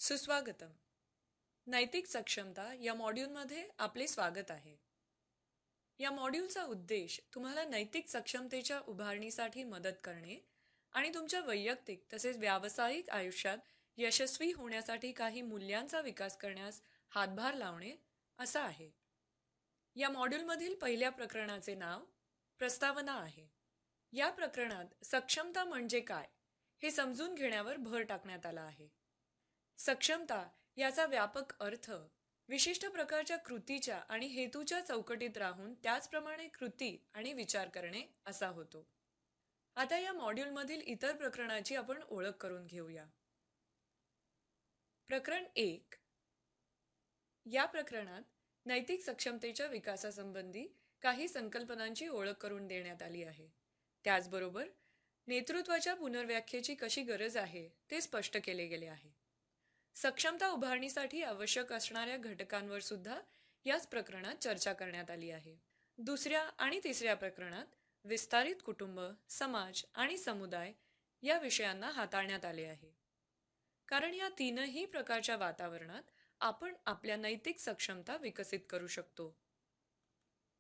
सुस्वागतम. नैतिक सक्षमता या मॉड्यूलमध्ये आपले स्वागत आहे. या मॉड्यूलचा उद्देश तुम्हाला नैतिक सक्षमतेच्या उभारणीसाठी मदत करणे आणि तुमच्या वैयक्तिक तसेच व्यावसायिक आयुष्यात यशस्वी होण्यासाठी काही मूल्यांचा विकास करण्यास हातभार लावणे असा आहे. या मॉड्यूलमधील पहिल्या प्रकरणाचे नाव प्रस्तावना आहे. या प्रकरणात सक्षमता म्हणजे काय हे समजून घेण्यावर भर टाकण्यात आला आहे. सक्षमता याचा व्यापक अर्थ विशिष्ट प्रकारच्या कृतीच्या आणि हेतूच्या चौकटीत राहून त्याचप्रमाणे कृती आणि विचार करणे असा होतो. आता या मॉड्यूलमधील इतर प्रकरणाची आपण ओळख करून घेऊया. प्रकरण 1. या प्रकरणात नैतिक सक्षमतेच्या विकासासंबंधी काही संकल्पनांची ओळख करून देण्यात आली आहे. त्याचबरोबर नेतृत्वाच्या पुनर्व्याख्येची कशी गरज आहे ते स्पष्ट केले गेले आहे. सक्षमता उभारणीसाठी आवश्यक असणाऱ्या घटकांवर सुद्धा याच प्रकरणात चर्चा करण्यात आली आहे. दुसऱ्या आणि तिसऱ्या प्रकरणात विस्तारित कुटुंब, समाज आणि समुदाय या विषयांना हाताळण्यात आले आहे. कारण या तीनही प्रकारच्या वातावरणात आपण आपल्या नैतिक सक्षमता विकसित करू शकतो.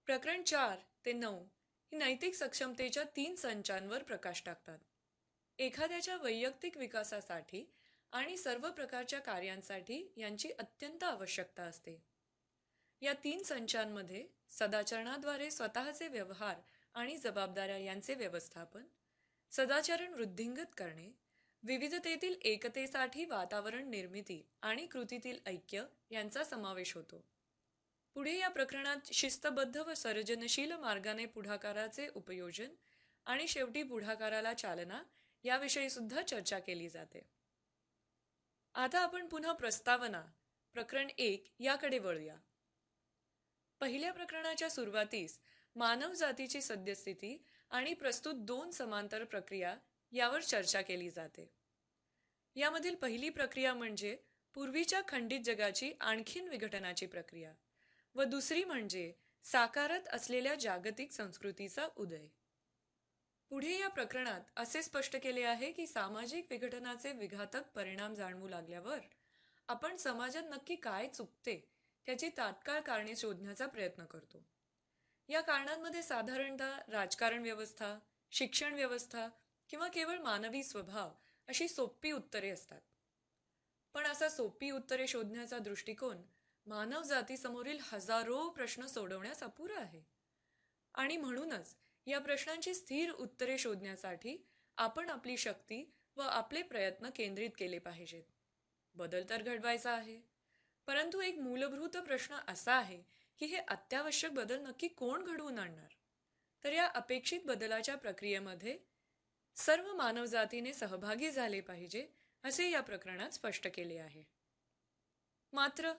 प्रकरण 4 ते 9 ही नैतिक सक्षमतेच्या 3 संचांवर प्रकाश टाकतात. एखाद्याच्या वैयक्तिक विकासासाठी आणि सर्व प्रकारच्या कार्यांसाठी यांची अत्यंत आवश्यकता असते. या 3 संचांमध्ये सदाचरणाद्वारे स्वतःचे व्यवहार आणि जबाबदाऱ्या यांचे व्यवस्थापन, सदाचरण वृद्धिंगत करणे, विविधतेतील एकतेसाठी वातावरण निर्मिती आणि कृतीतील ऐक्य यांचा समावेश होतो. पुढे या प्रकरणात शिस्तबद्ध व सर्जनशील मार्गाने पुढाकाराचे उपयोजन आणि शेवटी पुढाकाराला चालना याविषयी सुद्धा चर्चा केली जाते. आता आपण पुन्हा प्रस्तावना प्रकरण 1 याकडे वळूया. पहिल्या प्रकरणाच्या सुरुवातीस मानव जातीची सद्यस्थिती आणि प्रस्तुत 2 समांतर प्रक्रिया यावर चर्चा केली जाते. यामधील पहिली प्रक्रिया म्हणजे पूर्वीच्या खंडित जगाची आणखीन विघटनाची प्रक्रिया व दुसरी म्हणजे साकारत असलेल्या जागतिक संस्कृतीचा उदय. पुढे या प्रकरणात असे स्पष्ट केले आहे की सामाजिक विघटनाचे विघातक परिणाम जाणवू लागल्यावर आपण समाजात नक्की काय चुकते त्याची तात्काळ कारणे शोधण्याचा प्रयत्न करतो. या कारणांमध्ये साधारणतः राजकारण व्यवस्था, शिक्षण व्यवस्था किंवा केवळ मानवी स्वभाव अशी सोपी उत्तरे असतात. पण असा सोपी उत्तरे शोधण्याचा दृष्टिकोन मानव जातीसमोरील हजारो प्रश्न सोडवण्यास अपुरा आहे. आणि म्हणूनच या प्रश्नांची स्थिर उत्तरे शोधण्यासाठी आपण आपली शक्ती व आपले प्रयत्न केंद्रित केले पाहिजेत. बदल तर घडवायचा आहे, परंतु एक मूलभूत प्रश्न असा आहे की हे अत्यावश्यक बदल नक्की कोण घडवून आणणार? तर या अपेक्षित बदलाच्या प्रक्रियेमध्ये सर्व मानवजातीने सहभागी झाले पाहिजे असे या प्रकरणात स्पष्ट केले आहे. मात्र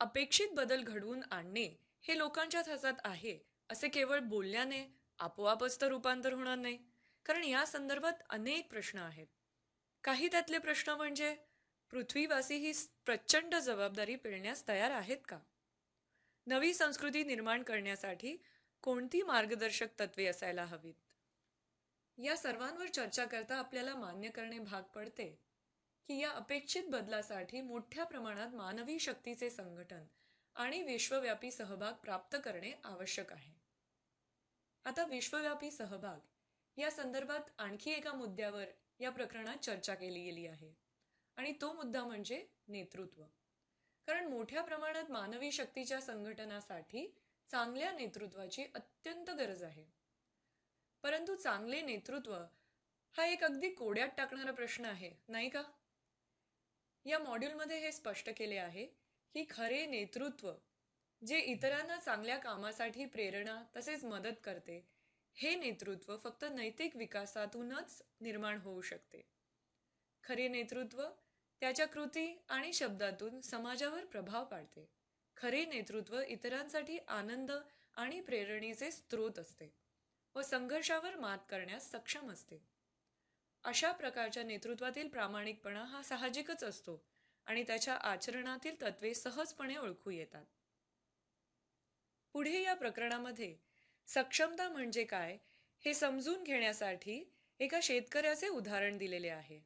अपेक्षित बदल घडवून आणणे हे लोकांच्याच हातात आहे असे केवळ बोलल्याने आपोआपच तर रूपांतर होणार नाही, कारण या संदर्भात अनेक प्रश्न आहेत. काही त्यातले प्रश्न म्हणजे पृथ्वीवासी ही प्रचंड जबाबदारी पेलण्यास तयार आहेत का? नवी संस्कृती निर्माण करण्यासाठी कोणती मार्गदर्शक तत्वे असायला हवीत? या सर्वांवर चर्चा करता आपल्याला मान्य करणे भाग पडते की या अपेक्षित बदलासाठी मोठ्या प्रमाणात मानवी शक्तीचे संघटन आणि विश्वव्यापी सहभाग प्राप्त करणे आवश्यक आहे. आता विश्वव्यापी सहभाग या संदर्भात आणखी एका मुद्द्यावर या प्रकरणात चर्चा केली गेली आहे आणि तो मुद्दा म्हणजे नेतृत्व. कारण मोठ्या प्रमाणात मानवी शक्तीच्या संघटनासाठी चांगल्या नेतृत्वाची अत्यंत गरज आहे. परंतु चांगले नेतृत्व हा एक अगदी कोड्यात टाकणारा प्रश्न आहे, नाही का? या मॉड्यूलमध्ये हे स्पष्ट केले आहे की खरे नेतृत्व जे इतरांना चांगल्या कामासाठी प्रेरणा तसेच मदत करते, हे नेतृत्व फक्त नैतिक विकासातूनच निर्माण होऊ शकते. खरे नेतृत्व त्याच्या कृती आणि शब्दातून समाजावर प्रभाव पाडते. खरे नेतृत्व इतरांसाठी आनंद आणि प्रेरणेचे स्रोत असते व संघर्षावर मात करण्यास सक्षम असते. अशा प्रकारच्या नेतृत्वातील प्रामाणिकपणा हा साहजिकच असतो आणि त्याच्या आचरणातील तत्वे सहजपणे ओळखू येतात. पुढे या प्रकरणामध्ये सक्षमता म्हणजे काय हे समजून घेण्यासाठी एका शेतकऱ्याचे उदाहरण दिलेले आहे.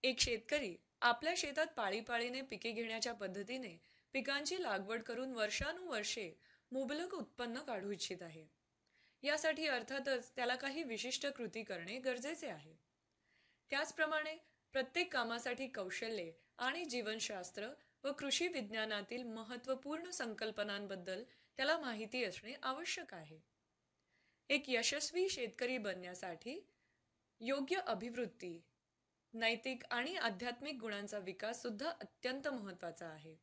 एक शेतकरी आपल्या शेतात पाळीपाळीने पिके घेण्याच्या पद्धतीने पिकांची लागवड करून वर्षानुवर्षे मुबलक उत्पन्न काढू इच्छित आहे. यासाठी अर्थातच त्याला काही विशिष्ट कृती करणे गरजेचे आहे. त्याचप्रमाणे प्रत्येक कामासाठी कौशल्ये आणि जीवनशास्त्र व कृषी विज्ञानातील महत्त्वपूर्ण संकल्पनांबद्दल त्याला माहिती असणे आवश्यक आहे. एक यशस्वी शेतकरी बनण्यासाठी योग्य अभिवृत्ती, नैतिक आणि आध्यात्मिक गुणांचा विकास सुद्धा अत्यंत महत्त्वाचा आहे.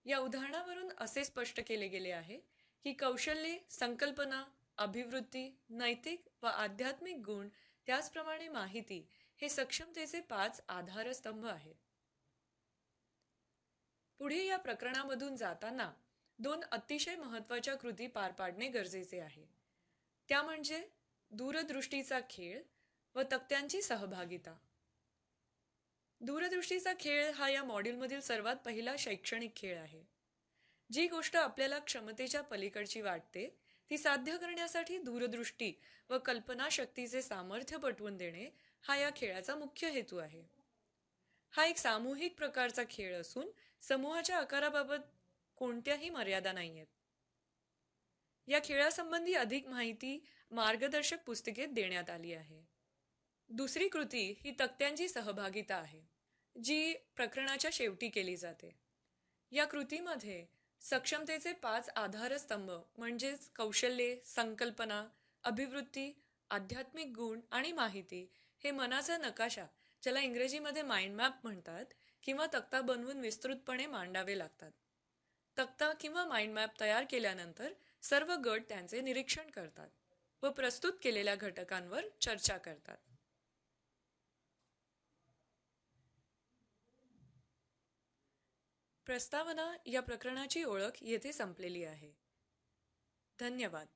या उदाहरणावरून असे स्पष्ट केले गेले आहे की कौशल्ये, संकल्पना, अभिवृत्ती, नैतिक व आध्यात्मिक गुण, त्याचप्रमाणे माहिती हे सक्षमतेचे 5 आधारस्तंभ आहेत. पुढे या प्रकरणामधून जाताना 2 अतिशय महत्त्वाच्या कृती पार पाडणे गरजेचे आहे. त्या म्हणजे दूरदृष्टीचा खेळ व तक्त्यांची सहभागिता. दूरदृष्टीचा खेळ हा या मॉड्यूलमधील सर्वात पहिला शैक्षणिक खेळ आहे. जी गोष्ट आपल्याला क्षमतेच्या पलीकडची वाटते ती साध्य करण्यासाठी दूरदृष्टी व कल्पनाशक्तीचे सामर्थ्य पटवून देणे हा या खेळाचा मुख्य हेतू आहे. हा एक सामूहिक प्रकारचा खेळ असून समूहाच्या आकाराबाबत कोणत्याही मर्यादा नाहीयेत. या खेळासंबंधी अधिक माहिती मार्गदर्शक पुस्तिकेत देण्यात आली आहे. दुसरी कृती ही तक्त्यांची सहभागिता आहे, जी प्रकरणाच्या शेवटी केली जाते. या कृतीमध्ये सक्षमतेचे 5 आधारस्तंभ म्हणजेच कौशल्ये, संकल्पना, अभिवृत्ती, आध्यात्मिक गुण आणि माहिती हे मनाचा नकाशा, ज्याला इंग्रजीमध्ये माइंड मॅप म्हणतात, किंवा तक्ता बनवून विस्तृतपणे मांडावे लागतात. तक्ता किंवा माइंड मॅप तयार केल्यानंतर सर्व गट त्यांचे निरीक्षण करतात व प्रस्तुत केलेल्या घटकांवर चर्चा करतात. प्रस्तावना या प्रकरणाची ओळख येथे संपलेली आहे. धन्यवाद.